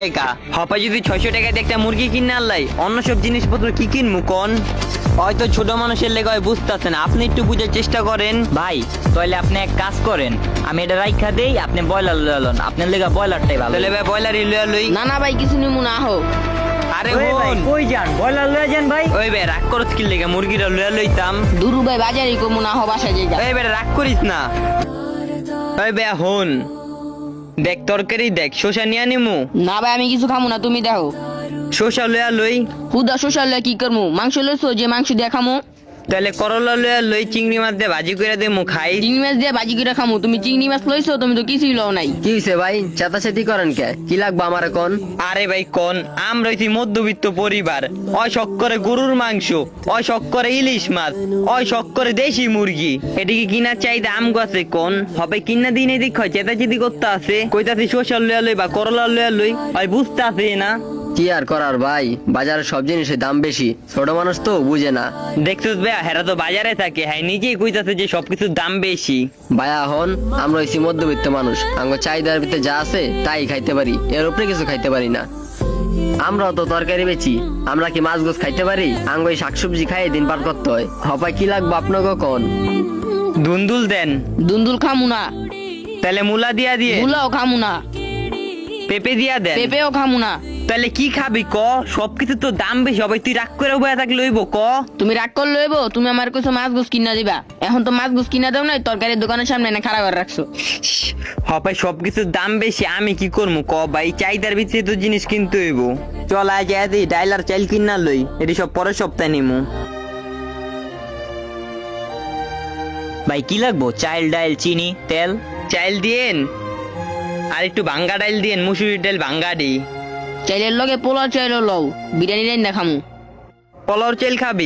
টাকা হপাই যদি 600 টাকা দিয়ে একটা মুরগি কিনে আনলাই অন্য সব জিনিসপত্র কি কিনবো কোন? হয়তো ছোট মানুষের লেগে হয় বুঝতেছেন, আপনি একটু বুঝার চেষ্টা করেন। ভাই তাহলে আপনি এক কাজ করেন, আমি এটা রাইখা দেই, আপনি ব্রয়লার লয়ে লন, আপনার লেগা ব্রয়লারটাই ভালো। তাহলে ভাই ব্রয়লারই লইয়া লই। না না ভাই কিছু নিমু না হোক। আরে ওই ভাই হন কই যান, ব্রয়লার লয়ে যান ভাই। ওই ভাই রাগ করছ কি লেগে, মুরগিটা লইয়া লইতাম। দুরু ভাই বাজারই কমু না হোক বাসায় যাই। ওই ভাই রাগ করিস না। ওই ভাই হন দেখ তরকারি দেখ, শসা নিয়ে নিমু। না ভাই আমি কিছু খামু না, তুমি দেখো। শসা লইয়া লই। হুদা শোষাল কি করমু? মাংস লইছো যে মাংস দিয়ে খামু। তাহলে করলা লইয়া লই, চিংড়ি মাছ দিয়ে ভাজি করে দেমু খাই। চিংড়ি মাছ দিয়ে ভাজি করে খামু। তুমি চিংড়ি মাছ লইছো, তুমি তো কিছুই লও নাই। কি হইছে ভাই, চেতাচেতি করেন কে? কি লাগবে আমার কোন? আরে ভাই কোন আমরা হইছি মধ্যবিত্ত পরিবার, ওই শখ করে গরুর মাংস, ওই শখ করে ইলিশ মাছ, ওই শখ করে দেশি মুরগি। এদিকে কিনার চাহিদা আম গাছে কোন হবে কিনা দিন এদিক হয় চেতাচেতি করতে আছে, কইতাছি শসা লইয়া লই বা করলা লইয়া লই, ওই বুঝতে আছে না। কি আর করার ভাই, বাজারে সব জিনিসের দাম বেশি, ছোট মানুষ তো বুঝে না। দেখছিস ভাইয়া হেরা তো বাজারে থাকে, হ্যাঁ নিজেই কইতাছে যে সবকিছুর দাম বেশি। ভাইয়া হন আমরা হইছি মধ্যবিত্ত মানুষ, আঙ্গ চাহিদার ভিতরে যা আছে তাই খাইতে পারি, এর উপরে কিছু খাইতে পারি না। আমরাও তো তরকারি বেচি, আমরা কি মাছ গোছ খাইতে পারি? আঙ্গ এই শাকসবজি খাইয়ে দিন পার করতে হয়। হপাই কি লাগবে আপনাকে কোন? ধুন্দুল দেন। দুন্দুল খামু না। তাহলে মূলা দিয়া দিয়ে, মুলাও খামু না। পেঁপে দিয়া দেন। পেঁপেও খামু না। তাহলে কি খাবি ক? সবকিছু তো দাম বেশি হবে, তুই রাগ করে বয়া থাকলে লইব ক? তুমি রাগ করে লইবো? তুমি আমার কিছু মাছ গুছ কিনা দিবা। এখন তো মাছ গুছ কিনা দাও নাই, তরকারির দোকানের সামনে না খাড়া করে রাখছো। হপাই সবকিছুর দাম বেশি, আমি কি করবো ক ভাই? চাহিদার ভিতরে তো জিনিস কিনতে হইব। চল আজ দি ডাইল আর চাইল কিনা লই, এটি সব পরের সপ্তাহে নিমু। ভাই কি লাগবো? চাল ডাল চিনি তেল। চাইল দিয়েন আর একটু ভাঙ্গা ডাইল দিয়েন, মুসুরির ডাইল ভাঙ্গা দি। চাইলের লগে পোলাও চাইলেও লও, বিরিয়ানি রাইন না খামু। পোলাওর চাইল খাবি?